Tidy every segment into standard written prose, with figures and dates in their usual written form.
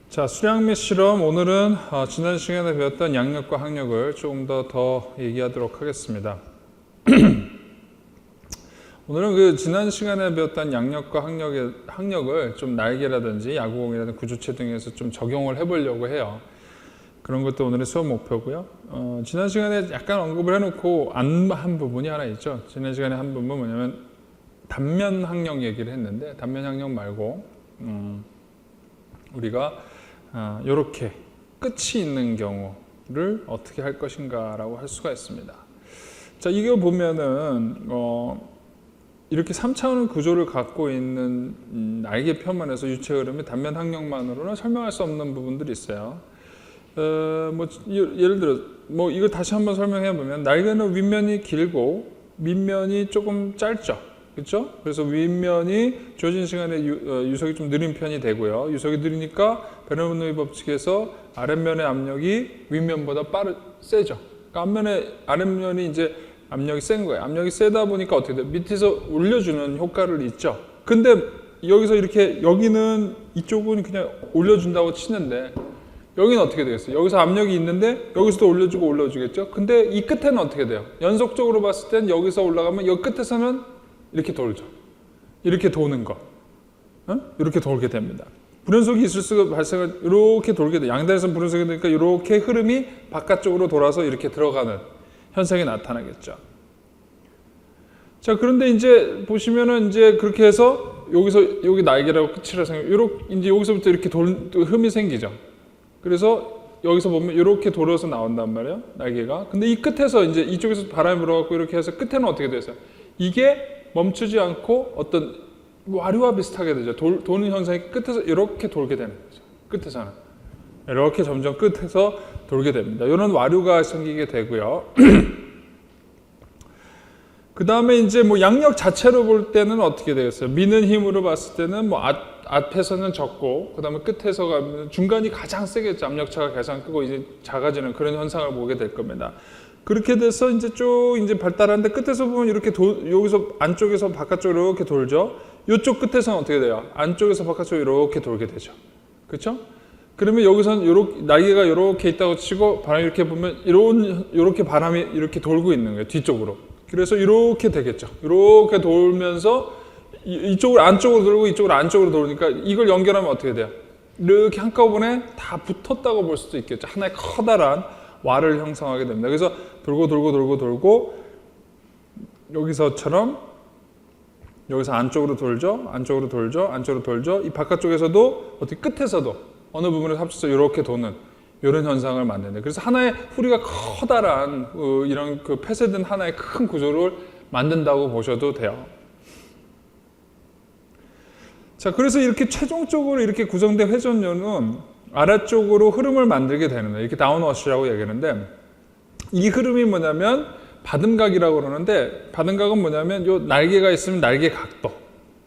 자, 수량 및 실험. 오늘은 지난 시간에 배웠던 양력과 항력을 조금 더 얘기하도록 하겠습니다. 오늘은 지난 시간에 배웠던 양력과 항력을 좀 날개라든지 야구공이라든지 구조체 등에서 좀 적용을 해보려고 해요. 그런 것도 오늘의 수업 목표고요. 지난 시간에 약간 언급을 해놓고 안 한 부분이 하나 있죠. 지난 시간에 한 부분은 뭐냐면 단면 항력 얘기를 했는데, 단면 항력 말고 우리가 이렇게 끝이 있는 경우를 어떻게 할 것인가 라고 할 수가 있습니다. 자, 이거 보면은 이렇게 3차원 구조를 갖고 있는 날개 표면에서 유체 흐름의 단면 항력만으로는 설명할 수 없는 부분들이 있어요. 예를 들어 이거 다시 한번 설명해 보면, 날개는 윗면이 길고 밑면이 조금 짧죠. 그렇죠? 그래서 윗면이 주어진 시간에 유속이 좀 느린 편이 되고요. 유속이 느리니까 베르노ul리의 법칙에서 아랫면의 압력이 윗면보다 세죠. 그러니까 아랫면이 이제 압력이 센 거예요. 압력이 세다 보니까 어떻게 돼요? 밑에서 올려주는 효과를 있죠. 근데 여기서 이렇게 여기는 이쪽은 그냥 올려준다고 치는데, 여기는 어떻게 되겠어요? 여기서 압력이 있는데 여기서도 올려주겠죠. 근데 이 끝에는 어떻게 돼요? 연속적으로 봤을 땐 여기서 올라가면 여기 끝에서는 이렇게 돌죠. 이렇게 도는 거. 이렇게 돌게 됩니다. 불연속이 있을 수가 발생을 이렇게 돌게 돼요. 양단에서 불연속이 되니까 이렇게 흐름이 바깥쪽으로 돌아서 이렇게 들어가는 현상이 나타나겠죠. 자, 그런데 이제 보시면은 이제 그렇게 해서 여기 날개라고 끝이라 이제 여기서부터 이렇게 흠이 생기죠. 그래서 여기서 보면 이렇게 돌아서 나온단 말이에요, 날개가. 근데 이 끝에서 이제 이쪽에서 바람이 불어갖고 이렇게 해서 끝에는 어떻게 돼서 이게 멈추지 않고 어떤 와류와 비슷하게 되죠. 도는 현상이 끝에서 이렇게 돌게 되는 거죠. 끝에서는 이렇게 점점 끝에서 돌게 됩니다. 이런 와류가 생기게 되고요. 그 다음에 이제 양력 자체로 볼 때는 어떻게 되겠어요? 미는 힘으로 봤을 때는 앞에서는 적고, 그 다음에 끝에서 가면 중간이 가장 세겠죠. 압력차가 가장 크고 이제 작아지는 그런 현상을 보게 될 겁니다. 그렇게 돼서 이제 쭉 발달하는데, 끝에서 보면 이렇게 여기서 안쪽에서 바깥쪽으로 이렇게 돌죠. 이쪽 끝에서는 어떻게 돼요? 안쪽에서 바깥쪽으로 이렇게 돌게 되죠. 그렇죠? 그러면 여기서는 날개가 이렇게 있다고 치고, 바람이 이렇게 보면 이렇게 바람이 이렇게 돌고 있는 거예요. 뒤쪽으로. 그래서 이렇게 되겠죠. 이렇게 돌면서 이쪽을 안쪽으로 돌고 이쪽을 안쪽으로 돌으니까 이걸 연결하면 어떻게 돼요? 이렇게 한꺼번에 다 붙었다고 볼 수도 있겠죠. 하나의 커다란 와를 형성하게 됩니다. 그래서 돌고 여기서처럼 여기서 안쪽으로 돌죠. 이 바깥쪽에서도 어떻게 끝에서도 어느 부분을 합쳐서 이렇게 도는 이런 현상을 만드는데, 그래서 하나의 후리가 커다란 이런 폐쇄된 하나의 큰 구조를 만든다고 보셔도 돼요. 자, 그래서 이렇게 최종적으로 이렇게 구성된 회전료는 아래쪽으로 흐름을 만들게 되는 거예요. 이렇게 다운워시라고 얘기하는데, 이 흐름이 뭐냐면 받음각이라고 그러는데, 받음각은 뭐냐면 요 날개가 있으면 날개 각도,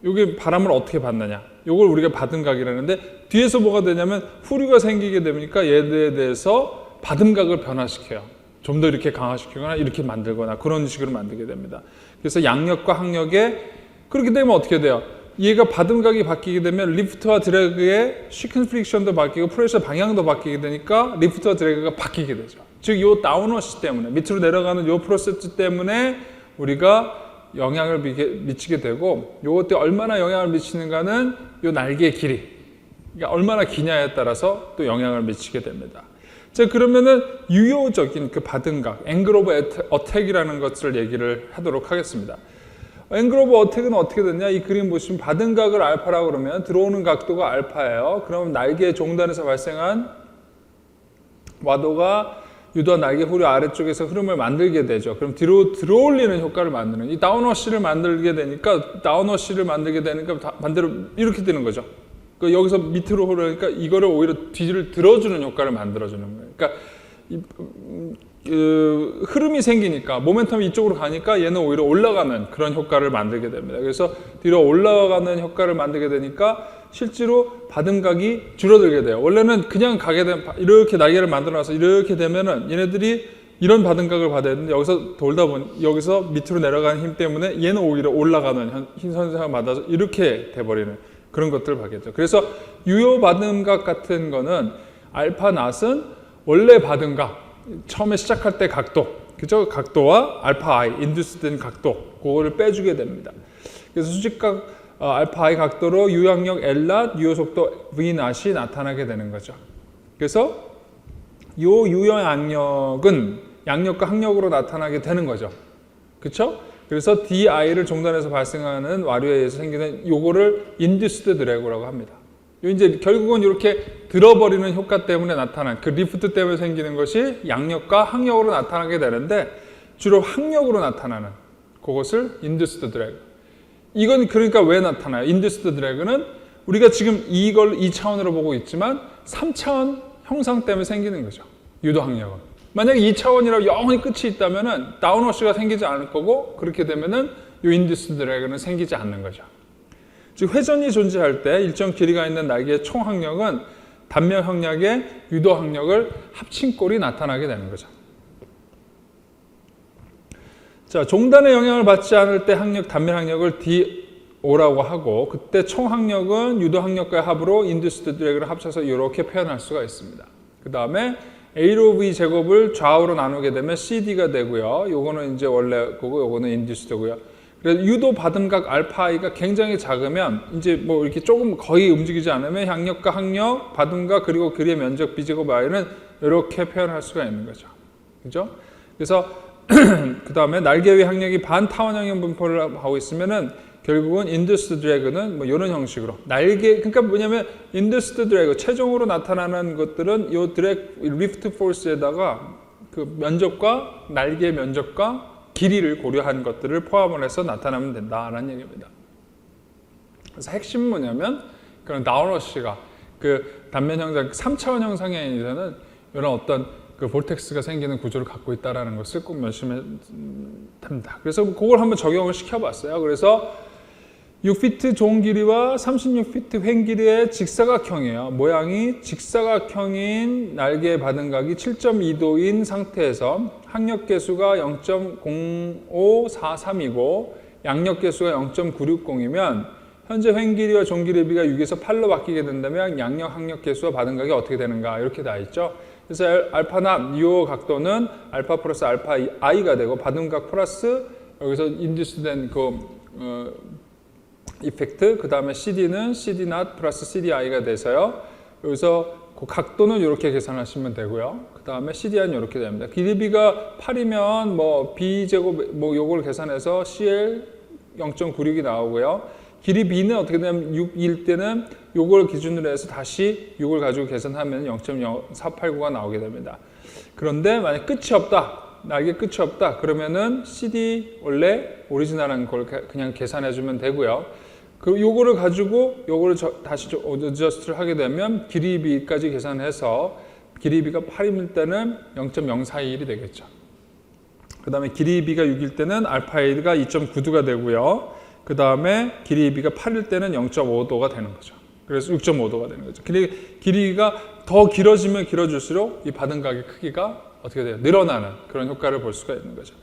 요게 바람을 어떻게 받느냐, 요걸 우리가 받음각이라는데, 뒤에서 뭐가 되냐면 후류가 생기게 되니까 얘에 대해서 받음각을 변화시켜요. 좀 더 이렇게 강화시키거나 이렇게 만들거나 그런 식으로 만들게 됩니다. 그래서 양력과 항력에 그렇게 되면 어떻게 돼요? 얘가 받음각이 바뀌게 되면 리프트와 드래그의 시퀀스 프릭션도 바뀌고 프레셔 방향도 바뀌게 되니까 리프트와 드래그가 바뀌게 되죠. 즉, 이 다운워시 때문에, 밑으로 내려가는 이 프로세스 때문에 우리가 영향을 미치게 되고, 이것도 얼마나 영향을 미치는가는 이 날개의 길이, 그러니까 얼마나 기냐에 따라서 또 영향을 미치게 됩니다. 자, 그러면은 유효적인 받음각, 앵글 오브 어택이라는 것을 얘기를 하도록 하겠습니다. 앵글 오브 어택은 어떻게 됐냐? 이 그림 보시면 받음각을 알파라고 그러면 들어오는 각도가 알파예요. 그러면 날개의 종단에서 발생한 와도가 유도한 날개 후리 아래쪽에서 흐름을 만들게 되죠. 그럼 뒤로 들어올리는 효과를 만드는, 이 다운워시를 만들게 되니까 반대로 이렇게 되는 거죠. 여기서 밑으로 흐르니까 이거를 오히려 뒤를 들어주는 효과를 만들어주는 거예요. 그러니까 흐름이 생기니까 모멘텀이 이쪽으로 가니까 얘는 오히려 올라가는 그런 효과를 만들게 됩니다. 그래서 뒤로 올라가는 효과를 만들게 되니까 실제로 받음각이 줄어들게 돼요. 원래는 그냥 가게 되면 이렇게 날개를 만들어놔서 이렇게 되면은 얘네들이 이런 받음각을 받아야 되는데, 여기서 돌다 보니 여기서 밑으로 내려가는 힘 때문에 얘는 오히려 올라가는 현상을 받아서 이렇게 돼버리는 그런 것들을 받겠죠. 그래서 유효 받음각 같은 거는 알파 낫은 원래 받음각, 처음에 시작할 때 각도, 그죠? 각도와 알파 I, 인듀스된 각도, 그거를 빼주게 됩니다. 그래서 수직각 알파 I 각도로 유항력 L 낫, 유효 속도 V 낫이 나타나게 되는 거죠. 그래서 이 유효 양력은 양력과 항력으로 나타나게 되는 거죠. 그렇죠? 그래서 DI를 종단에서 발생하는 와류에 의해서 생기는 요거를 인듀스드 드래그라고 합니다. 이제 결국은 이렇게 들어버리는 효과 때문에 나타난 그 리프트 때문에 생기는 것이 양력과 항력으로 나타나게 되는데 주로 항력으로 나타나는 그것을 인듀스드 드래그. 이건 그러니까 왜 나타나요? 인듀스드 드래그는 우리가 지금 이걸 2차원으로 보고 있지만 3차원 형상 때문에 생기는 거죠. 유도 항력은. 만약에 2차원이라고 영원히 끝이 있다면은 다운워시가 생기지 않을 거고 그렇게 되면은 이 인듀스드 드래그는 생기지 않는 거죠. 즉 회전이 존재할 때 일정 길이가 있는 날개의 총 항력은 단면 항력의 유도 항력을 합친 꼴이 나타나게 되는 거죠. 자, 종단의 영향을 받지 않을 때 항력, 단면 항력을 DO라고 하고 그때 총 항력은 유도 항력과의 합으로 인듀스드 드래그를 합쳐서 이렇게 표현할 수가 있습니다. 그 다음에 A로 V 제곱을 좌우로 나누게 되면 CD가 되고요. 요거는 이제 원래 거고 요거는 인듀스드고요. 그래서 유도 받음각 알파 I가 굉장히 작으면 이제 뭐 이렇게 조금 거의 움직이지 않으면 양력과 항력, 받음각 그리고 그리의 면적 B제곱 I는 이렇게 표현할 수가 있는 거죠. 그죠? 그래서 그 다음에 날개 위 항력이 반타원형형 분포를 하고 있으면은 결국은 인듀스드 드래그는 뭐 이런 형식으로 날개 그러니까 뭐냐면 인듀스드 드래그 최종으로 나타나는 것들은 이 드래그 리프트 포스에다가 그 면적과 날개 면적과 길이를 고려한 것들을 포함을 해서 나타나면 된다라는 얘기입니다. 그래서 핵심은 뭐냐면 그런 다운워시가 그 단면 형상 3차원 형상에서는 이런 어떤 그 볼텍스가 생기는 구조를 갖고 있다라는 것을 꼭 명심해야 됩니다. 그래서 그걸 한번 적용을 시켜봤어요. 그래서 6피트 종 길이와 36피트 횡 길이의 직사각형이에요. 모양이 직사각형인 날개의 받음각이 7.2도인 상태에서 항력 계수가 0.0543이고 양력 계수가 0.960이면 현재 횡 길이와 종 길이 비가 6에서 8로 바뀌게 된다면 양력, 항력 계수와 받음각이 어떻게 되는가 이렇게 돼 있죠. 그래서 알파나 유효 각도는 알파 플러스 알파 I가 되고 받음각 플러스 여기서 인듀스된 이펙트, 그 다음에 CD는 CD not 플러스 CDI가 돼서요. 여기서 그 각도는 이렇게 계산하시면 되고요. 그 다음에 CDI는 이렇게 됩니다. 길이 B가 8이면 뭐 B제곱 뭐 요걸 계산해서 CL 0.96이 나오고요. 길이 B는 어떻게 되냐면 6일 때는 요걸 기준으로 해서 다시 6을 가지고 계산하면 0.0489가 나오게 됩니다. 그런데 만약 끝이 없다. 날개 끝이 없다. 그러면은 CD 원래 오리지널한 걸 그냥 계산해 주면 되고요. 그 요거를 가지고 요거를 다시 어저스트를 하게 되면 길이 B까지 계산해서 길이 B가 8일 때는 0.041이 되겠죠. 그 다음에 길이 B가 6일 때는 알파 A가 2.9도가 되고요. 그 다음에 길이 B가 8일 때는 0.5도가 되는 거죠. 그래서 6.5도가 되는 거죠. 길이가 더 길어지면 길어질수록 이 받음각의 크기가 어떻게 돼요? 늘어나는 그런 효과를 볼 수가 있는 거죠.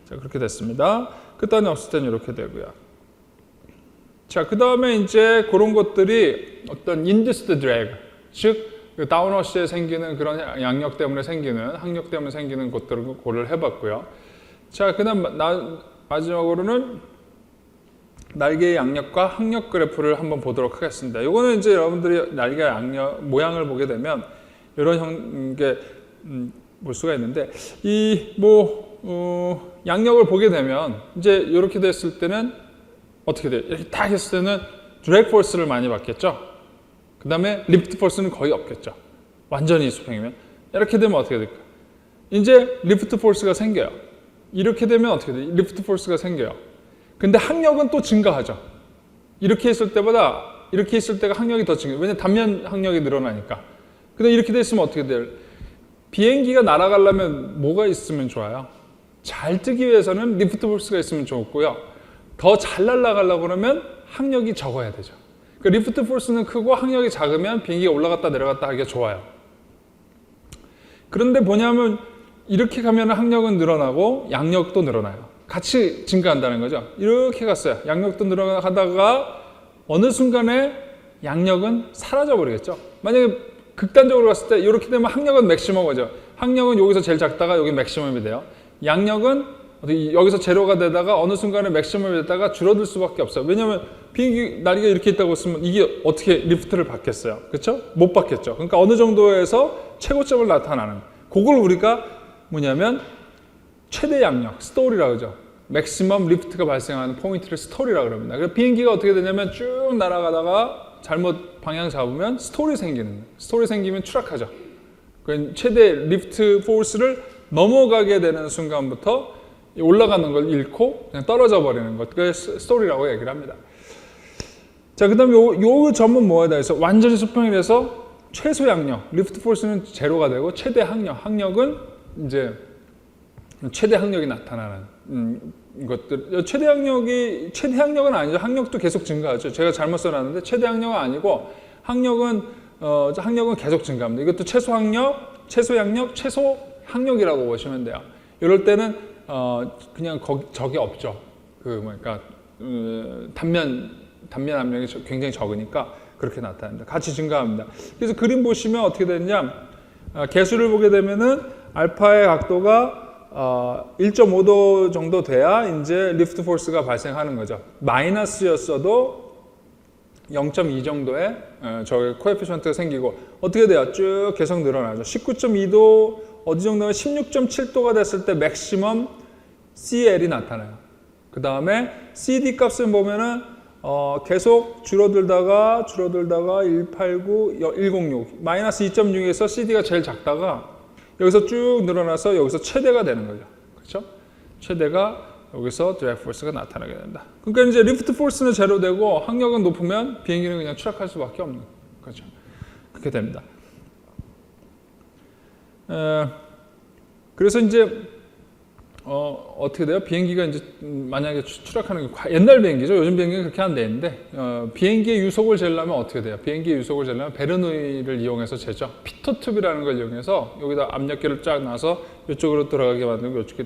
자, 그렇게 됐습니다. 끝단이 없을 때는 이렇게 되고요. 자, 그 다음에 이제 그런 것들이 어떤 인듀스드 드래그, 즉 다운워시에 생기는 그런 양력 때문에 생기는, 항력 때문에 생기는 것들을 고려를 해봤고요. 자, 그 다음 마지막으로는 날개의 양력과 항력 그래프를 한번 보도록 하겠습니다. 이거는 이제 여러분들이 날개 양력 모양을 보게 되면 이런 게 볼 수가 있는데 이 양력을 보게 되면 이제 이렇게 됐을 때는 어떻게 돼요? 이렇게 딱 했을 때는 드래그 포스를 많이 받겠죠. 그 다음에 리프트 포스는 거의 없겠죠. 완전히 수평이면 이렇게 되면 어떻게 될까요? 이제 리프트 포스가 생겨요. 이렇게 되면 어떻게 돼요? 리프트 포스가 생겨요. 근데 항력은 또 증가하죠. 이렇게 했을 때보다 이렇게 했을 때가 항력이 더 증가해요. 왜냐하면 단면 항력이 늘어나니까. 근데 이렇게 됐으면 어떻게 돼요? 비행기가 날아가려면 뭐가 있으면 좋아요? 잘 뜨기 위해서는 리프트 포스가 있으면 좋고요. 더 잘 날아가려고 그러면 항력이 적어야 되죠. 그러니까 리프트 포스는 크고 항력이 작으면 비행기가 올라갔다 내려갔다 하기가 좋아요. 그런데 뭐냐면 이렇게 가면 항력은 늘어나고 양력도 늘어나요. 같이 증가한다는 거죠. 이렇게 갔어요. 양력도 늘어가다가 어느 순간에 양력은 사라져 버리겠죠. 만약에 극단적으로 갔을 때 이렇게 되면 항력은 맥시멈이죠. 항력은 여기서 제일 작다가 여기 맥시멈이 돼요. 양력은 여기서 제로가 되다가 어느 순간에 맥시멈이 되다가 줄어들 수밖에 없어요. 왜냐하면 비행기 날개가 이렇게 있다고 했으면 이게 어떻게 리프트를 받겠어요? 그렇죠? 못 받겠죠. 그러니까 어느 정도에서 최고점을 나타나는 그걸 우리가 뭐냐면 최대 양력, 스토리라고 하죠. 맥시멈 리프트가 발생하는 포인트를 스토리라고 합니다. 그래서 비행기가 어떻게 되냐면 쭉 날아가다가 잘못 방향 잡으면 스토리 생기면 추락하죠. 최대 리프트 포스를 넘어가게 되는 순간부터 올라가는 걸 잃고 그냥 떨어져 버리는 것, 그게 스토리라고 얘기를 합니다. 자, 그 다음에 요 점은 뭐에 대해서 완전히 수평이 돼서 최소 양력, 리프트 포스는 제로가 되고 최대 항력은 이제 최대 항력이 나타나는 것들. 최대 항력은 아니죠. 항력도 계속 증가하죠. 제가 잘못 써놨는데 최대 항력은 아니고 항력은 계속 증가합니다. 이것도 최소 항력, 최소 양력, 최소 항력이라고 보시면 돼요. 이럴 때는 그냥 적이 없죠. 단면 압력이 굉장히 적으니까 그렇게 나타납니다. 같이 증가합니다. 그래서 그림 보시면 어떻게 되느냐, 개수를 보게 되면은 알파의 각도가 1.5도 정도 돼야 이제 리프트 포스가 발생하는 거죠. 마이너스였어도 0.2 정도의 저기 코에피션트가 생기고 어떻게 돼요? 쭉 계속 늘어나죠. 19.2도 어디 정도면 16.7도가 됐을 때 맥시멈 CL이 나타나요. 그 다음에 CD 값을 보면은 계속 줄어들다가 189, 106, 마이너스 2.6에서 CD가 제일 작다가 여기서 쭉 늘어나서 여기서 최대가 되는 거죠. 그렇죠? 최대가 여기서 드래그 포스가 나타나게 된다. 그러니까 이제 리프트 포스는 제로 되고 항력은 높으면 비행기는 그냥 추락할 수밖에 없는 거죠. 그렇게 됩니다. 그래서 이제 어떻게 돼요? 비행기가 이제 만약에 추락하는 게 옛날 비행기죠. 요즘 비행기는 그렇게 안 되는데 비행기의 유속을 재려면 어떻게 돼요? 비행기의 유속을 재려면 베르노이를 이용해서 재죠. 피터 튜브라는 걸 이용해서 여기다 압력계를 쫙 놔서 이쪽으로 들어가게 만들고 이쪽에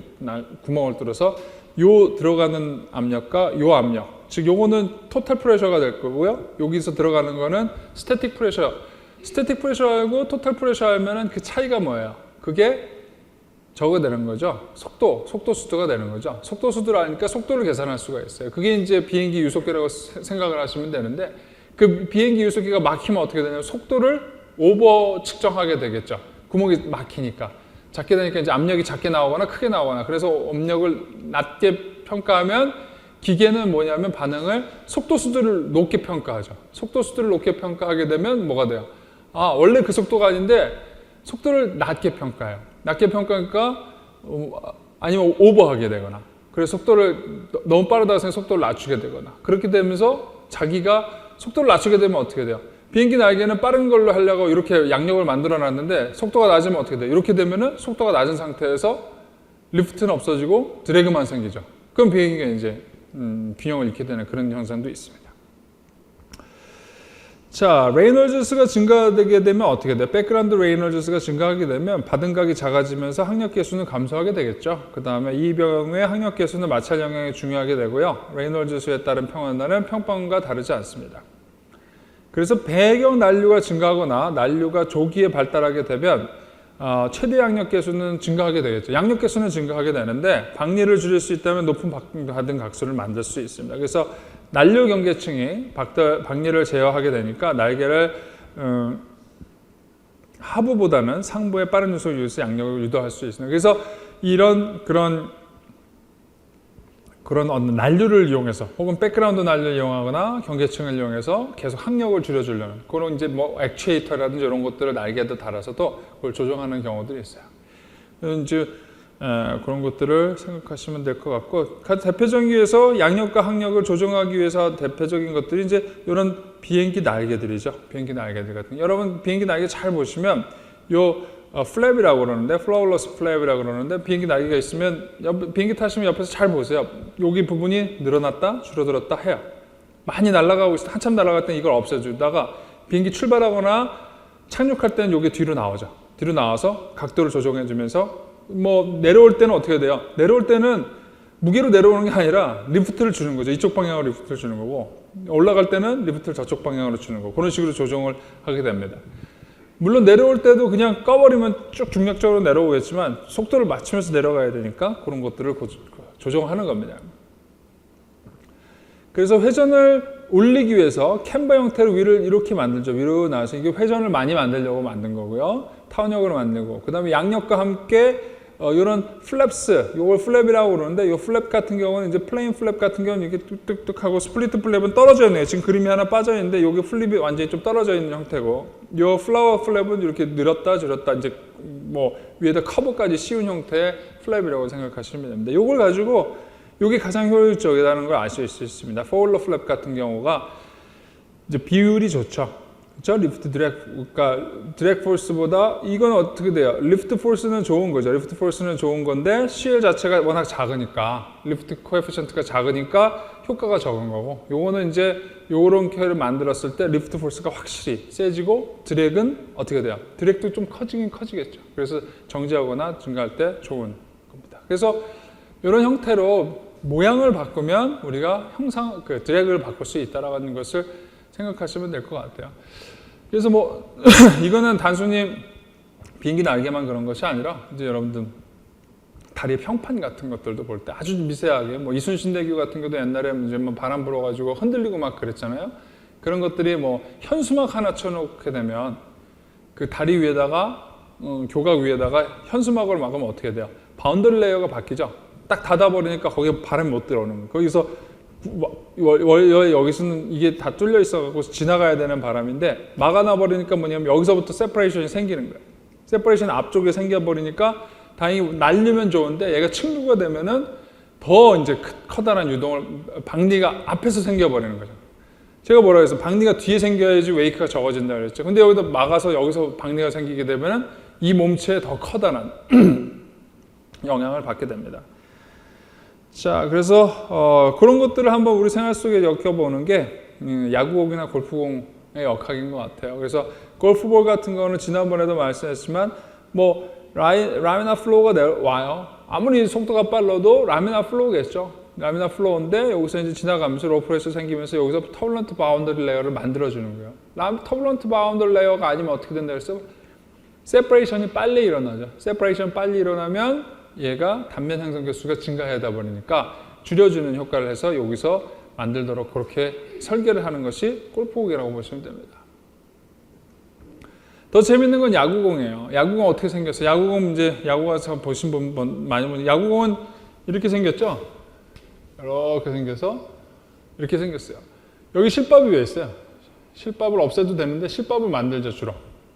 구멍을 뚫어서 요 들어가는 압력과 요 압력, 즉 요거는 토탈 프레셔가 될 거고요. 여기서 들어가는 거는 스태틱 프레셔. 스태틱 프레셔하고 토탈 프레셔 하면은 그 차이가 뭐예요? 그게 저거 되는 거죠. 속도 수도가 되는 거죠. 속도 수도를 아니까 속도를 계산할 수가 있어요. 그게 이제 비행기 유속계라고 생각을 하시면 되는데 그 비행기 유속계가 막히면 어떻게 되냐면 속도를 오버 측정하게 되겠죠. 구멍이 막히니까. 작게 되니까 이제 압력이 작게 나오거나 크게 나오거나 그래서 압력을 낮게 평가하면 기계는 뭐냐면 반응을 속도 수도를 높게 평가하죠. 속도 수도를 높게 평가하게 되면 뭐가 돼요? 원래 그 속도가 아닌데 속도를 낮게 평가해요. 낮게 평가하니까 아니면 오버하게 되거나 그래서 속도를 너무 빠르다고 해서 속도를 낮추게 되거나 그렇게 되면서 자기가 속도를 낮추게 되면 어떻게 돼요? 비행기 날개는 빠른 걸로 하려고 이렇게 양력을 만들어 놨는데 속도가 낮으면 어떻게 돼요? 이렇게 되면은 속도가 낮은 상태에서 리프트는 없어지고 드래그만 생기죠. 그럼 비행기가 이제 균형을 잃게 되는 그런 현상도 있습니다. 자, 레이놀즈 수가 증가되게 되면 어떻게 돼요? 백그라운드 레이놀즈 수가 증가하게 되면 받은 각이 작아지면서 항력 계수는 감소하게 되겠죠. 그 다음에 이 경우에 항력 계수는 마찰 영향이 중요하게 되고요. 레이놀즈 수에 따른 평원단은 평범과 다르지 않습니다. 그래서 배경 난류가 증가하거나 난류가 조기에 발달하게 되면 최대 양력 계수는 증가하게 되겠죠. 양력 계수는 증가하게 되는데 박리를 줄일 수 있다면 높은 받은 각수를 만들 수 있습니다. 그래서 난류 경계층이 박리를 제어하게 되니까 날개를 하부보다는 상부의 빠른 유속 유에서 양력을 유도할 수 있습니다. 그래서 그런 어떤 난류를 이용해서 혹은 백그라운드 난류를 이용하거나 경계층을 이용해서 계속 항력을 줄여주려는 그런 이제 뭐 액추에이터라든지 이런 것들을 날개에다 달아서도 그걸 조정하는 경우들이 있어요. 이제 그런 것들을 생각하시면 될 것 같고 대표적인 위해서 양력과 항력을 조정하기 위해서 대표적인 것들이 이제 이런 비행기 날개들이죠. 비행기 날개들 같은. 여러분 비행기 날개 잘 보시면 요 플랩이라고 그러는데 플라울러스 플랩이라고 그러는데 비행기 날개가 있으면 비행기 타시면 옆에서 잘 보세요. 여기 부분이 늘어났다 줄어들었다 해요. 많이 날아가고 있을 때 한참 날아갈 때는 이걸 없애주다가 비행기 출발하거나 착륙할 때는 여기 뒤로 나오죠. 뒤로 나와서 각도를 조정해 주면서 뭐 내려올 때는 어떻게 돼요? 내려올 때는 무게로 내려오는 게 아니라 리프트를 주는 거죠. 이쪽 방향으로 리프트를 주는 거고 올라갈 때는 리프트를 저쪽 방향으로 주는 거고 그런 식으로 조정을 하게 됩니다. 물론 내려올 때도 그냥 꺼버리면 쭉 중력적으로 내려오겠지만 속도를 맞추면서 내려가야 되니까 그런 것들을 조정하는 겁니다. 그래서 회전을 올리기 위해서 캔버 형태로 위를 이렇게 만들죠. 위로 나와서 이게 회전을 많이 만들려고 만든 거고요. 타원력으로 만들고 그 다음에 양력과 함께 이런 플랩스, 이걸 플랩이라고 그러는데 이 플랩 같은 경우는 이제 플레인 플랩 같은 경우는 이렇게 뚝뚝뚝 하고 스플리트 플랩은 떨어져 있네요. 지금 그림이 하나 빠져 있는데 여기 플립이 완전히 좀 떨어져 있는 형태고 이 플라워 플랩은 이렇게 늘었다 줄였다 이제 뭐 위에다 커버까지 씌운 형태의 플랩이라고 생각하시면 됩니다. 이걸 가지고 이게 가장 효율적이라는 걸 아실 수 있습니다. 포울러 플랩 같은 경우가 이제 비율이 좋죠. 그렇죠? 리프트 드랙, 그러니까 드랙 포스보다 이건 어떻게 돼요? 리프트 포스는 좋은 거죠. 리프트 포스는 좋은 건데 시엘 자체가 워낙 작으니까 리프트 코에피션트가 작으니까 효과가 적은 거고 요거는 이제 요런 켜를 만들었을 때 리프트 포스가 확실히 세지고 드랙은 어떻게 돼요? 드랙도 좀 커지긴 커지겠죠. 그래서 정지하거나 증가할 때 좋은 겁니다. 그래서 이런 형태로 모양을 바꾸면 우리가 드랙을 바꿀 수 있다라는 것을 생각하시면 될 것 같아요. 그래서 뭐 이거는 단순히 비행기 날개만 그런 것이 아니라 이제 여러분들 다리 평판 같은 것들도 볼 때 아주 미세하게 뭐 이순신대교 같은 것도 옛날에 이제 뭐 바람 불어가지고 흔들리고 막 그랬잖아요. 그런 것들이 뭐 현수막 하나 쳐놓게 되면 그 다리 위에다가 교각 위에다가 현수막을 막으면 어떻게 돼요? 바운더리 레이어가 바뀌죠. 딱 닫아버리니까 거기에 바람이 못 들어오는 거예요. 거기서 여기서는 이게 다 뚫려 있어갖고 지나가야 되는 바람인데 막아놔버리니까 뭐냐면 여기서부터 세퍼레이션이 생기는 거예요. 세퍼레이션 앞쪽에 생겨버리니까 다행히 날리면 좋은데 얘가 측류가 되면은 더 이제 커다란 유동을 방리가 앞에서 생겨버리는 거죠. 제가 뭐라 해서 방리가 뒤에 생겨야지 웨이크가 적어진다 그랬죠. 근데 여기다 막아서 여기서 방리가 생기게 되면은 이 몸체에 더 커다란 영향을 받게 됩니다. 자, 그래서 그런 것들을 한번 우리 생활 속에 엮여보는 게 야구공이나 골프공의 역학인 것 같아요. 그래서 골프볼 같은 거는 지난번에도 말씀했지만 뭐 라미나 플로우가 와요. 아무리 속도가 빨라도 라미나 플로우겠죠. 라미나 플로우인데 여기서 이제 지나가면서 로프레스 생기면서 여기서 터블런트 바운더리 레이어를 만들어주는 거예요. 터블런트 바운더리 레이어가 아니면 어떻게 된다 그랬어요? 세퍼레이션이 빨리 일어나죠. 세퍼레이션 빨리 일어나면 얘가 단면 형성 개수가 증가하다 보니까 줄여주는 효과를 해서 여기서 만들도록 그렇게 설계를 하는 것이 골프공이라고 보시면 됩니다. 더 재밌는 건 야구공이에요. 야구공 어떻게 생겼어요? 야구공 이제 야구 가서 보신 분 많이 보는 야구공은 이렇게 생겼죠? 이렇게 생겨서 이렇게 생겼어요. 여기 실밥이 왜 있어요? 실밥을 없애도 되는데 실밥을 만들죠 주로.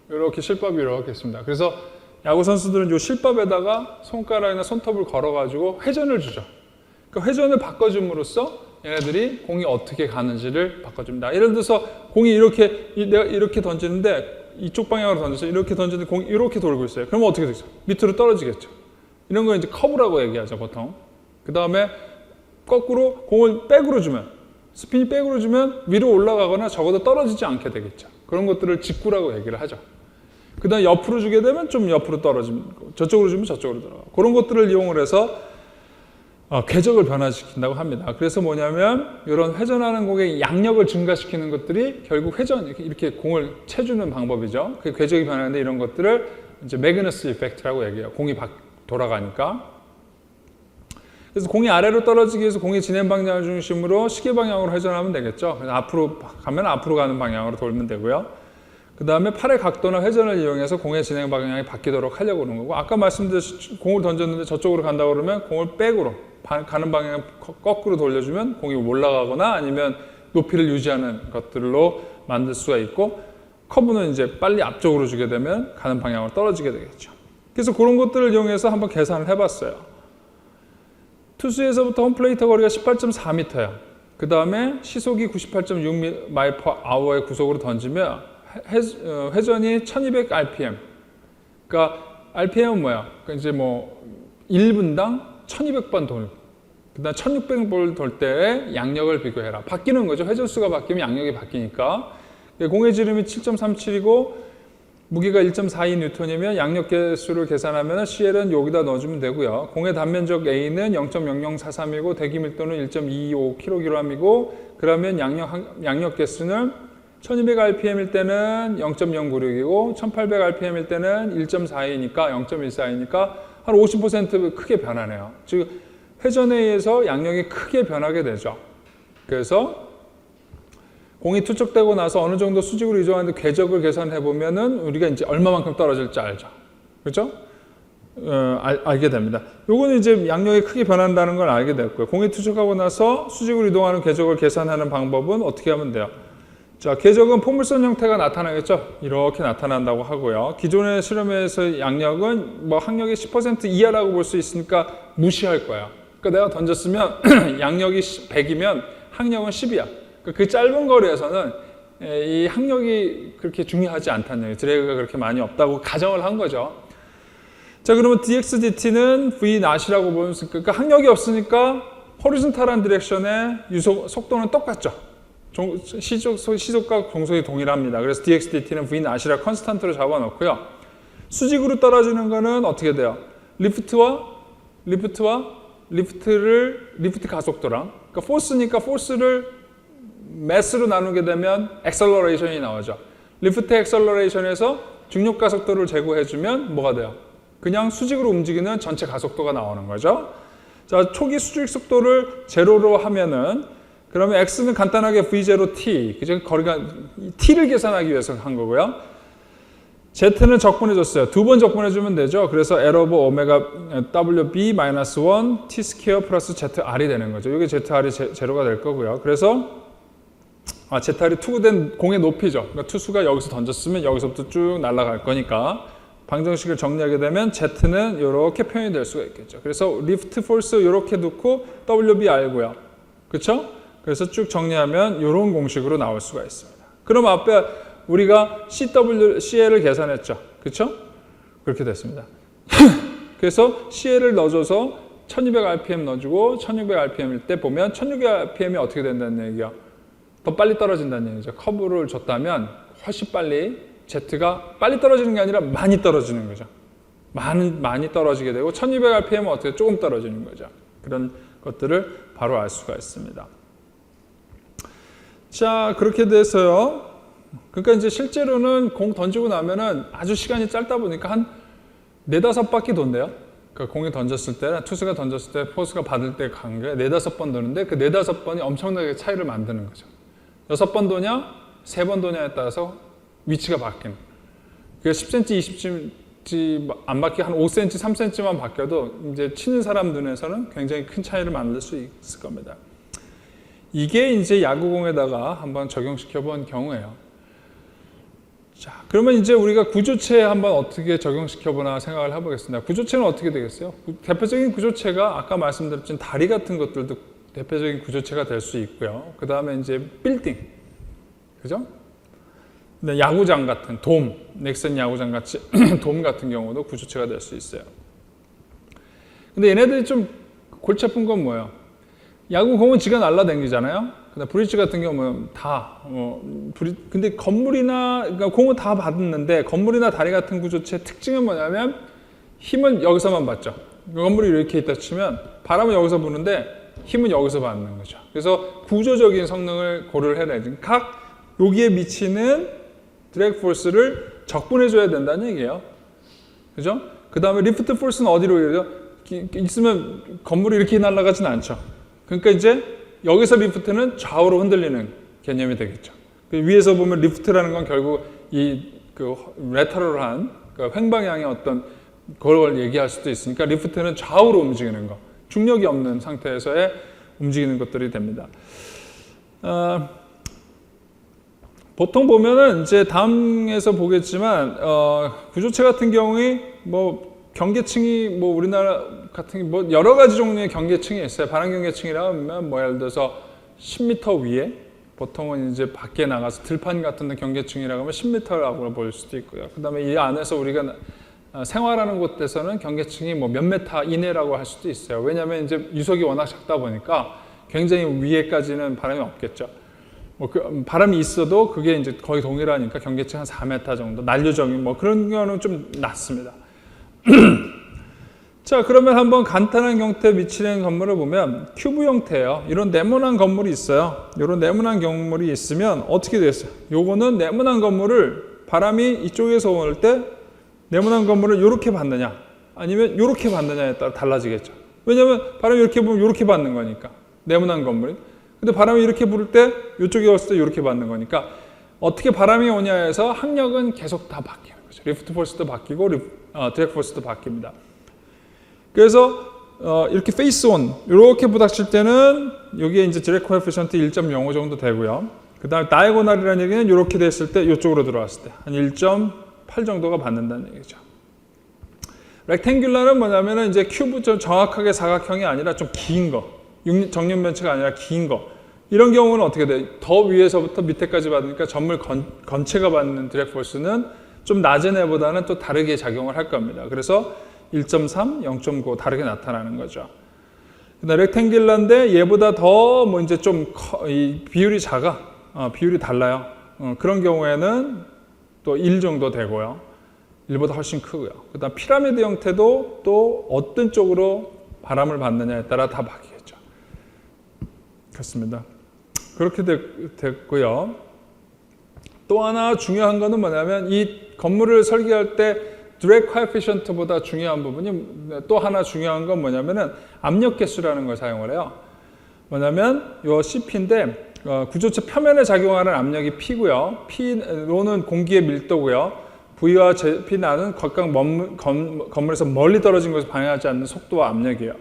이렇게 실밥이 이렇게 있습니다. 그래서 야구 선수들은 이 실밥에다가 손가락이나 손톱을 걸어가지고 회전을 주죠. 그 회전을 바꿔줌으로써 얘네들이 공이 어떻게 가는지를 바꿔줍니다. 예를 들어서 공이 내가 이렇게 던지는데 이쪽 방향으로 던져서 이렇게 던지는데 공이 이렇게 돌고 있어요. 그러면 어떻게 되죠? 밑으로 떨어지겠죠. 이런 거 이제 커브라고 얘기하죠, 보통. 그 다음에 거꾸로 공을 백으로 주면, 스핀이 백으로 주면 위로 올라가거나 적어도 떨어지지 않게 되겠죠. 그런 것들을 직구라고 얘기를 하죠. 그 다음에 옆으로 주게 되면 좀 옆으로 떨어지면 저쪽으로 주면 저쪽으로 들어가고 그런 것들을 이용을 해서 궤적을 변화시킨다고 합니다. 그래서 뭐냐면 이런 회전하는 공의 양력을 증가시키는 것들이 결국 이렇게 공을 채주는 방법이죠. 그 궤적이 변하는데 이런 것들을 이제 매그너스 이펙트라고 얘기해요. 공이 돌아가니까. 그래서 공이 아래로 떨어지기 위해서 공의 진행 방향을 중심으로 시계 방향으로 회전하면 되겠죠. 그래서 앞으로 가면 앞으로 가는 방향으로 돌면 되고요. 그 다음에 팔의 각도나 회전을 이용해서 공의 진행 방향이 바뀌도록 하려고 하는 거고 아까 말씀드렸듯이 공을 던졌는데 저쪽으로 간다고 그러면 공을 백으로 가는 방향을 거꾸로 돌려주면 공이 올라가거나 아니면 높이를 유지하는 것들로 만들 수가 있고 커브는 이제 빨리 앞쪽으로 주게 되면 가는 방향으로 떨어지게 되겠죠. 그래서 그런 것들을 이용해서 한번 계산을 해봤어요. 투수에서부터 홈플레이트 거리가 18.4m야. 그 다음에 시속이 98.6마일/아워의 구속으로 던지면 회전이 1200rpm. 그러니까 rpm은 뭐야? 그러니까 이제 뭐 1분당 1200번 돌. 그다음 1600번 돌 때의 양력을 비교해라. 바뀌는 거죠. 회전수가 바뀌면 양력이 바뀌니까. 공의 지름이 7.37이고 무게가 1.42N이면 양력 개수를 계산하면 CL은 여기다 넣어주면 되고요. 공의 단면적 A는 0.0043이고 대기 밀도는 1.25kg이고 그러면 양력 개수는 1200rpm일 때는 0.096이고 1800rpm일 때는 1.42니까 0.14이니까 한 50% 크게 변하네요. 즉 회전에 의해서 양력이 크게 변하게 되죠. 그래서 공이 투척되고 나서 어느 정도 수직으로 이동하는데 궤적을 계산해 보면은 우리가 이제 얼마만큼 떨어질지 알죠. 그렇죠? 알게 됩니다. 요거는 이제 양력이 크게 변한다는 걸 알게 됐고요. 공이 투척하고 나서 수직으로 이동하는 궤적을 계산하는 방법은 어떻게 하면 돼요? 자, 궤적은 포물선 형태가 나타나겠죠. 이렇게 나타난다고 하고요. 기존의 실험에서 양력은 뭐 항력이 10% 이하라고 볼 수 있으니까 무시할 거예요. 그러니까 내가 던졌으면 양력이 100이면 항력은 10이야. 그 짧은 거리에서는 이 항력이 그렇게 중요하지 않다는 얘기, 드래그가 그렇게 많이 없다고 가정을 한 거죠. 자, 그러면 dx dt는 v not이라고 보면 그러니까 항력이 없으니까 호리존탈한 디렉션의 속도는 똑같죠. 시속과 공속이 동일합니다. 그래서 dx dt는 v not이라 컨스탄트로 잡아놓고요. 수직으로 떨어지는 거는 어떻게 돼요? 리프트 가속도랑, 그러니까 포스니까 포스를 매스로 나누게 되면 액셀러레이션이 나오죠. 리프트 액셀러레이션에서 중력 가속도를 제거해주면 뭐가 돼요? 그냥 수직으로 움직이는 전체 가속도가 나오는 거죠. 자, 초기 수직 속도를 제로로 하면은 그러면 x는 간단하게 v0t, 그죠? 거리가 t를 계산하기 위해서 한 거고요. z는 적분해줬어요. 두 번 적분해주면 되죠. 그래서 L 오버 오메가 wb-1 t 스퀘어 플러스 zr이 되는 거죠. 이게 zr이 제로가 될 거고요. 그래서 zr이 투구된 공의 높이죠. 그러니까 투수가 여기서 던졌으면 여기서부터 쭉 날아갈 거니까 방정식을 정리하게 되면 z는 이렇게 표현이 될 수가 있겠죠. 그래서 리프트 포스 이렇게 놓고 wb 알고요. 그렇죠? 그래서 쭉 정리하면 이런 공식으로 나올 수가 있습니다. 그럼 앞에 우리가 CL을 계산했죠. 그렇죠? 그렇게 됐습니다. 그래서 CL을 넣어줘서 1200rpm 넣어주고 1600rpm일 때 보면 1600rpm이 어떻게 된다는 얘기야? 더 빨리 떨어진다는 얘기죠. 커브를 줬다면 훨씬 빨리 Z가 빨리 떨어지는 게 아니라 많이 떨어지는 거죠. 많이 떨어지게 되고 1200rpm은 어떻게 조금 떨어지는 거죠. 그런 것들을 바로 알 수가 있습니다. 자, 그렇게 돼서요. 그러니까 이제 실제로는 공 던지고 나면은 아주 시간이 짧다 보니까 한 4-5바퀴 돈대요. 그러니까 공이 던졌을 때, 투수가 던졌을 때, 포수가 받을 때 간 게 4-5번 도는데 그 4-5번이 엄청나게 차이를 만드는 거죠. 6번 도냐, 3번 도냐에 따라서 위치가 바뀌는. 그게 10cm, 20cm 안 바뀌고 한 5cm, 3cm만 바뀌어도 이제 치는 사람 눈에서는 굉장히 큰 차이를 만들 수 있을 겁니다. 이게 이제 야구공에다가 한번 적용시켜 본 경우예요. 자, 그러면 이제 우리가 구조체에 한번 어떻게 적용시켜 보나 생각을 해보겠습니다. 구조체는 어떻게 되겠어요? 대표적인 구조체가 아까 말씀드렸던 다리 같은 것들도 대표적인 구조체가 될 수 있고요. 그 다음에 이제 빌딩, 그죠? 근데 야구장 같은 돔, 넥슨 야구장 같이 돔 같은 경우도 구조체가 될 수 있어요. 근데 얘네들이 좀 골치 아픈 건 뭐예요? 야구공은 지가 날라다니잖아요. 근데 브릿지 같은 경우는 근데 건물이나, 그러니까 공은 다 받았는데 건물이나 다리 같은 구조체의 특징은 뭐냐면 힘은 여기서만 받죠. 건물이 이렇게 있다 치면 바람은 여기서 부는데 힘은 여기서 받는 거죠. 그래서 구조적인 성능을 고려를 해야 돼요. 각 여기에 미치는 드래그 포스를 적분해줘야 된다는 얘기예요. 그죠? 그 다음에 리프트 포스는 어디로 있으면 건물이 이렇게 날아가진 않죠. 그러니까 이제 여기서 리프트는 좌우로 흔들리는 개념이 되겠죠. 위에서 보면 리프트라는 건 결국 그 레터럴한 그 횡방향의 어떤 걸 얘기할 수도 있으니까 리프트는 좌우로 움직이는 거, 중력이 없는 상태에서의 움직이는 것들이 됩니다. 보통 보면은 이제 다음에서 보겠지만 구조체 같은 경우에 뭐 경계층이 뭐 우리나라 같은 뭐 여러 가지 종류의 경계층이 있어요. 반환 경계층이라 하면 뭐 예를 들어서 10m 위에 보통은 이제 밖에 나가서 들판 같은 데 경계층이라고 하면 10m라고 볼 수도 있고요. 그다음에 이 안에서 우리가 생활하는 곳에서는 경계층이 뭐 몇 메타 이내라고 할 수도 있어요. 왜냐하면 이제 유속이 워낙 작다 보니까 굉장히 위에까지는 바람이 없겠죠. 바람이 있어도 그게 이제 거의 동일하니까 경계치 한 4m 정도, 난류적인 그런 경우는 좀 낮습니다. 자, 그러면 한번 간단한 형태에 미치는 건물을 보면 큐브 형태예요. 이런 네모난 건물이 있어요. 이런 네모난 건물이 있으면 어떻게 됐어요? 요거는 네모난 건물을 바람이 이쪽에서 올 때 네모난 건물을 이렇게 받느냐 아니면 이렇게 받느냐에 따라 달라지겠죠. 왜냐하면 바람이 이렇게 불면 이렇게 받는 거니까, 네모난 건물이. 근데 바람이 이렇게 불 때 이쪽에 왔을 때 이렇게 받는 거니까 어떻게 바람이 오냐에서 항력은 계속 다 바뀌는 거죠. 리프트 포스도 바뀌고 드래그 포스도 바뀝니다. 그래서 이렇게 페이스 온 이렇게 부닥칠 때는 여기에 이제 드래그 코에피션트 1.05 정도 되고요. 그 다음에 다이고널이라는 얘기는 이렇게 됐을 때 이쪽으로 들어왔을 때 한 1.8 정도가 받는다는 얘기죠. 렉탱귤러는 뭐냐면은 이제 큐브 좀 정확하게 사각형이 아니라 좀 긴 거, 정육면체가 아니라 긴 거. 이런 경우는 어떻게 돼? 더 위에서부터 밑에까지 받으니까 전물 건체가 받는 드래그 포스는 좀 낮은 애보다는 또 다르게 작용을 할 겁니다. 그래서 1.3, 0.9 다르게 나타나는 거죠. 렉탱귤러인데 얘보다 더 이제 좀 이 비율이 작아, 비율이 달라요. 그런 경우에는 또 1 정도 되고요. 1보다 훨씬 크고요. 그다음 피라미드 형태도 또 어떤 쪽으로 바람을 받느냐에 따라 다 바뀌겠죠. 그렇습니다. 그렇게 됐고요. 또 하나 중요한 거는 뭐냐면 이 건물을 설계할 때 드래그 코에피션트보다 중요한 부분이 또 하나 중요한 건 뭐냐면은 압력 계수라는 걸 사용을 해요. 뭐냐면 요 CP인데 구조체 표면에 작용하는 압력이 P고요. P로는 공기의 밀도고요. V와 P는 각각 건물에서 멀리 떨어진 것을 방해하지 않는 속도와 압력이에요.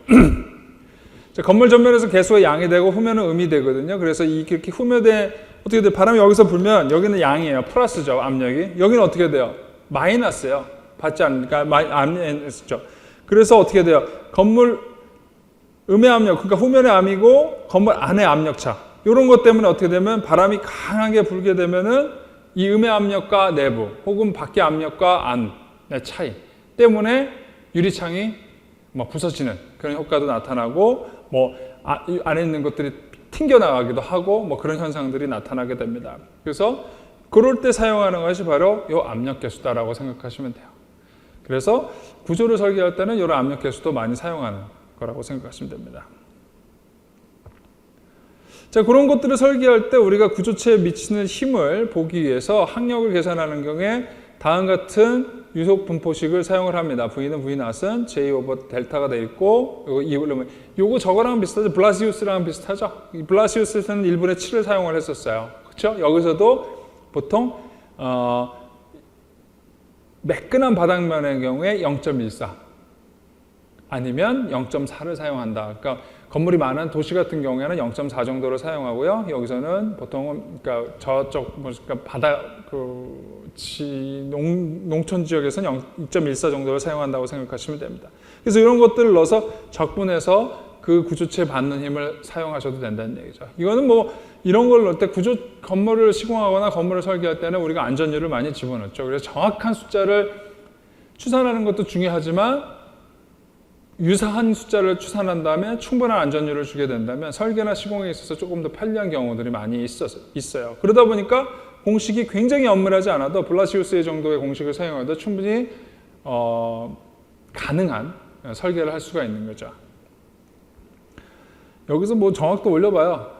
자, 건물 전면에서 개수가 양이 되고 후면은 음이 되거든요. 그래서 이렇게 후면에 어떻게 돼요? 바람이 여기서 불면 여기는 양이에요. 플러스죠, 압력이. 여기는 어떻게 돼요? 마이너스예요. 받지 않으니까 마이너스죠. 그래서 어떻게 돼요? 건물 음의 압력, 그러니까 후면의 암이고 건물 안의 압력차. 이런 것 때문에 어떻게 되면 바람이 강하게 불게 되면은 이 음의 압력과 내부 혹은 밖의 압력과 안의 차이 때문에 유리창이 부서지는 그런 효과도 나타나고 안에 있는 것들이 튕겨나가기도 하고 그런 현상들이 나타나게 됩니다. 그래서 그럴 때 사용하는 것이 바로 이 압력 계수다라고 생각하시면 돼요. 그래서 구조를 설계할 때는 이런 압력 계수도 많이 사용하는 거라고 생각하시면 됩니다. 자, 그런 것들을 설계할 때 우리가 구조체에 미치는 힘을 보기 위해서 항력을 계산하는 경우에 다음 같은 유속 분포식을 사용을 합니다. V는 V 낫은 J 오버 델타가 되어 있고, 요거 저거랑 비슷하죠? 블라시우스랑 비슷하죠? 이 블라시우스에서는 1분의 7을 사용을 했었어요. 그렇죠? 여기서도 보통 매끈한 바닥면의 경우에 0.14 아니면 0.4를 사용한다. 그러니까 건물이 많은 도시 같은 경우에는 0.4 정도를 사용하고요. 여기서는 보통은 그러니까 저쪽 그러니까 바다 농촌 지역에서는 0.14 정도를 사용한다고 생각하시면 됩니다. 그래서 이런 것들을 넣어서 적분해서 그 구조체에 받는 힘을 사용하셔도 된다는 얘기죠. 이거는 이런 걸 넣을 때 건물을 시공하거나 건물을 설계할 때는 우리가 안전율을 많이 집어넣죠. 그래서 정확한 숫자를 추산하는 것도 중요하지만 유사한 숫자를 추산한 다음에 충분한 안전율을 주게 된다면 설계나 시공에 있어서 조금 더 편리한 경우들이 많이 있어요. 그러다 보니까 공식이 굉장히 엄밀하지 않아도 블라시우스의 정도의 공식을 사용해도 충분히 가능한 설계를 할 수가 있는 거죠. 여기서 정확도 올려봐요.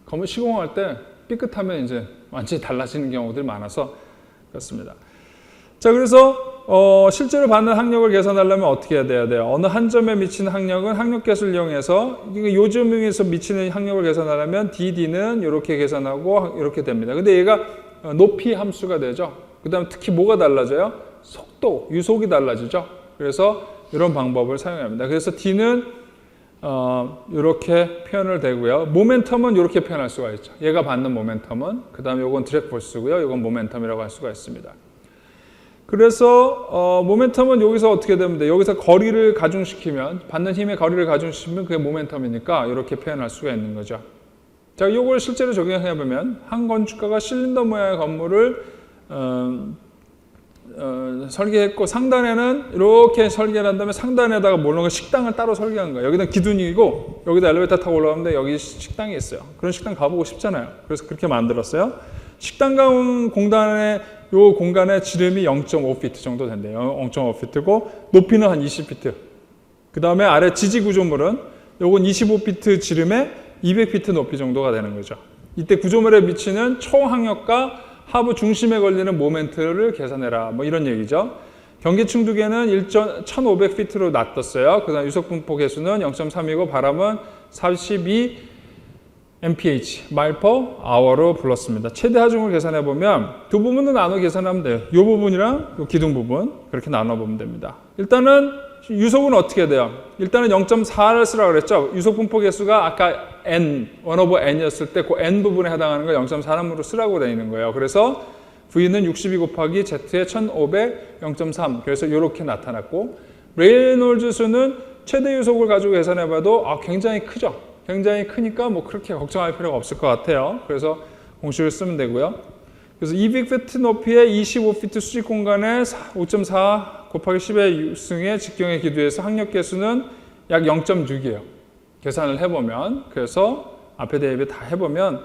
건물 시공할 때 삐끗하면 이제 완전히 달라지는 경우들이 많아서 그렇습니다. 자, 그래서 실제로 받는 항력을 계산하려면 어떻게 해야 돼요? 어느 한 점에 미치는 항력은 항력계수를 이용해서 요점에서 미치는 항력을 계산하려면 DD는 이렇게 계산하고 이렇게 됩니다. 근데 얘가 높이 함수가 되죠. 그 다음에 특히 뭐가 달라져요? 속도, 유속이 달라지죠. 그래서 이런 방법을 사용합니다. 그래서 D는 이렇게 표현을 되고요. 모멘텀은 이렇게 표현할 수가 있죠. 얘가 받는 모멘텀은, 그 다음에 이건 드래그 포스고요. 이건 모멘텀이라고 할 수가 있습니다. 그래서 모멘텀은 여기서 어떻게 됩니다. 여기서 거리를 가중시키면, 받는 힘의 거리를 가중시키면 그게 모멘텀이니까 이렇게 표현할 수가 있는 거죠. 자, 이걸 실제로 적용해 보면 한 건축가가 실린더 모양의 건물을 설계했고 상단에는 이렇게 설계를 한 다음에 상단에다가 모르는 식당을 따로 설계한 거예요. 여기는 기둥이고 여기다 엘리베이터 타고 올라가는데 여기 식당이 있어요. 그런 식당 가보고 싶잖아요. 그래서 그렇게 만들었어요. 식당 공단의 요 공간의 지름이 0.5피트 정도 된대요. 0.5피트고 높이는 한 20피트. 그 다음에 아래 지지 구조물은 요건 25피트 지름에 200피트 높이 정도가 되는 거죠. 이때 구조물에 미치는 총항력과 하부 중심에 걸리는 모멘트를 계산해라. 뭐 이런 얘기죠. 경계층 두개는 1500피트로 놔뒀어요. 그 다음 유속 분포 개수는 0.3이고 바람은 42 mph, mile per hour로 불렀습니다. 최대 하중을 계산해보면 두 부분은 나눠 계산하면 돼요. 이 부분이랑 이 기둥 부분 그렇게 나눠보면 됩니다. 일단은 유속은 어떻게 돼요? 일단은 0.4를 쓰라고 그랬죠. 유속 분포 개수가 아까 n, 1/n이었을 때 그 n 부분에 해당하는 걸 0.4로 쓰라고 되어 있는 거예요. 그래서 V는 62 곱하기 Z의 1500, 0.3. 그래서 이렇게 나타났고 레이놀즈 수는 최대 유속을 가지고 계산해봐도 굉장히 크죠. 굉장히 크니까 뭐 그렇게 걱정할 필요가 없을 것 같아요. 그래서 공식을 쓰면 되고요. 그래서 200피트 높이의 25피트 수직 공간에 5.4 곱하기 10의 6승의 직경의 기두에서 항력 개수는 약 0.6이에요. 계산을 해보면. 그래서 앞에 대입에 다 해보면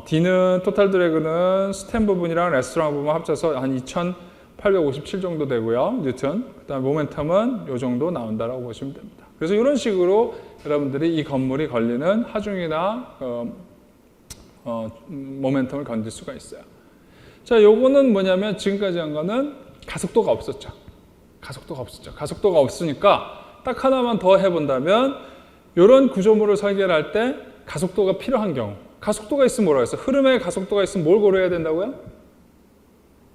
D는 토탈 드래그는 스템 부분이랑 레스토랑 부분 합쳐서 한 2857 정도 되고요. 뉴턴. 그 다음에 모멘텀은 이 정도 나온다라고 보시면 됩니다. 그래서 이런 식으로 여러분들이 이 건물이 걸리는 하중이나 모멘텀을 건질 수가 있어요. 자, 요거는 뭐냐면 지금까지 한 거는 가속도가 없었죠. 가속도가 없으니까 딱 하나만 더 해본다면 이런 구조물을 설계를 할 때 가속도가 필요한 경우, 가속도가 있으면 뭐라고 했어요? 흐름의 가속도가 있으면 뭘 고려해야 된다고요?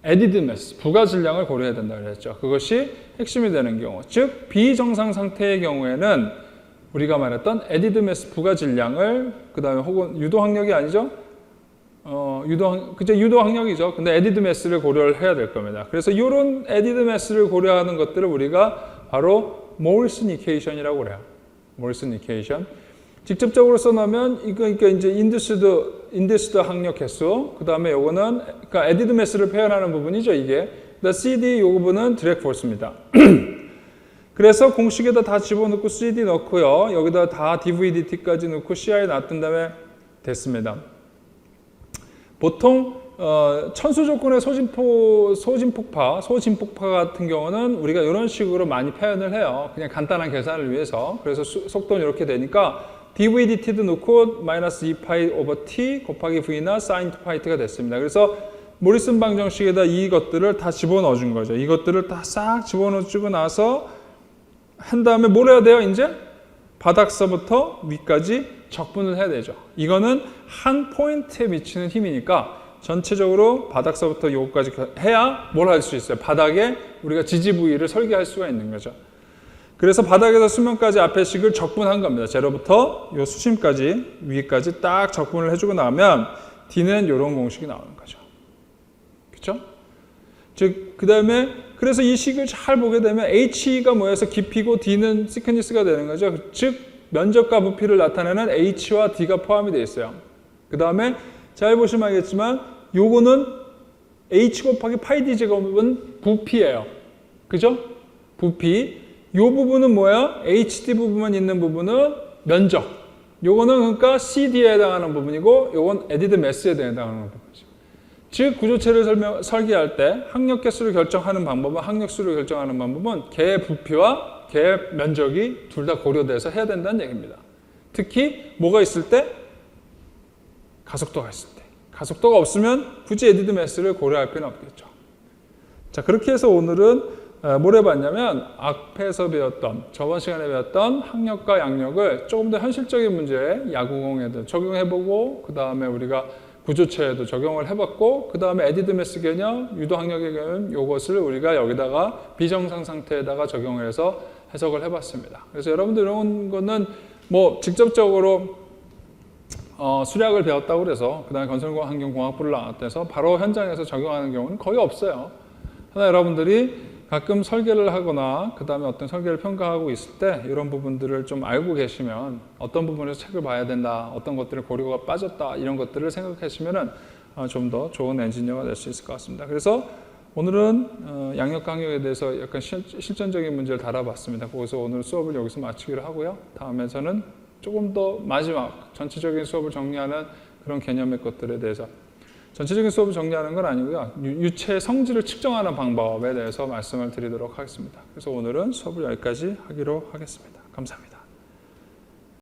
added mass, 부가 질량을 고려해야 된다고 그랬죠. 그것이 핵심이 되는 경우, 즉 비정상 상태의 경우에는 우리가 말했던 added mass 부가 질량을 그 다음에 혹은 유도 항력이 아니죠? 유도 항력이죠. 근데 added mass를 고려를 해야 될 겁니다. 그래서 이런 added mass를 고려하는 것들을 우리가 바로 Morrison equation이라고 그래요. Morrison equation. 직접적으로 써놓으면 이거 이제 induced 항력 개수, 그 다음에 요거는 그러니까 added mass를 표현하는 부분이죠. 이게 CD 요 부분은 drag force입니다. 그래서 공식에다 다 집어넣고 CD 넣고요. 여기다 다 dVdt까지 넣고 CI 놔둔 다음에 됐습니다. 보통 천수 조건의 소진폭파 같은 경우는 우리가 이런 식으로 많이 표현을 해요. 그냥 간단한 계산을 위해서. 그래서 속도는 이렇게 되니까 dVdt도 넣고 마이너스 2파이 오버 t 곱하기 v나 sin 2파이t가 됐습니다. 그래서 모리슨 방정식에다 이것들을 다 집어넣어 준 거죠. 이것들을 다 싹 집어넣어 주고 나서 한 다음에 뭘 해야 돼요? 이제 바닥서부터 위까지 적분을 해야 되죠. 이거는 한 포인트에 미치는 힘이니까 전체적으로 바닥서부터 요거까지 해야 뭘 할 수 있어요? 바닥에 우리가 지지 부위를 설계할 수가 있는 거죠. 그래서 바닥에서 수면까지 앞에 식을 적분한 겁니다. 제로부터 요 수심까지 위까지 딱 적분을 해주고 나면 D는 이런 공식이 나오는 거죠. 그렇죠? 즉, 그 다음에 그래서 이 식을 잘 보게 되면 H가 뭐여서 깊이고 D는 시크니스가 되는 거죠. 즉, 면적과 부피를 나타내는 H와 D가 포함이 되어 있어요. 그 다음에 잘 보시면 알겠지만 요거는 H 곱하기 파이 D 제곱은 부피예요. 그죠? 부피. 요 부분은 뭐야? HD 부분만 있는 부분은 면적. 요거는 그러니까 CD에 해당하는 부분이고 요건 added mass에 해당하는 부분이죠. 즉 구조체를 설계할 때 항력 개수를 결정하는 방법은 항력수를 결정하는 방법은 개의 부피와 개의 면적이 둘 다 고려돼서 해야 된다는 얘기입니다. 특히 뭐가 있을 때? 가속도가 있을 때. 가속도가 없으면 굳이 added mass를 고려할 필요는 없겠죠. 자, 그렇게 해서 오늘은 뭘 해봤냐면 앞에서 배웠던 저번 시간에 배웠던 항력과 양력을 조금 더 현실적인 문제에 야구공에도 적용해보고 그 다음에 우리가 구조체에도 적용을 해봤고 그 다음에 added mass 개념, 유도 항력의 개념 이것을 우리가 여기다가 비정상 상태에다가 적용을 해서 해석을 해봤습니다. 그래서 여러분들 이런 거는 뭐 직접적으로 수력을 배웠다고 그래서 그 다음에 건설공학 환경공학부를 나왔대서 바로 현장에서 적용하는 경우는 거의 없어요. 하나 여러분들이 가끔 설계를 하거나 그 다음에 어떤 설계를 평가하고 있을 때 이런 부분들을 좀 알고 계시면 어떤 부분에서 책을 봐야 된다, 어떤 것들을 고려가 빠졌다 이런 것들을 생각하시면 좀 더 좋은 엔지니어가 될 수 있을 것 같습니다. 그래서 오늘은 양력 강요에 대해서 약간 실전적인 문제를 다뤄봤습니다. 그래서 오늘 수업을 여기서 마치기로 하고요. 다음에서는 조금 더 마지막 전체적인 수업을 정리하는 그런 개념의 것들에 대해서, 전체적인 수업을 정리하는 건 아니고요. 유체의 성질을 측정하는 방법에 대해서 말씀을 드리도록 하겠습니다. 그래서 오늘은 수업을 여기까지 하기로 하겠습니다. 감사합니다.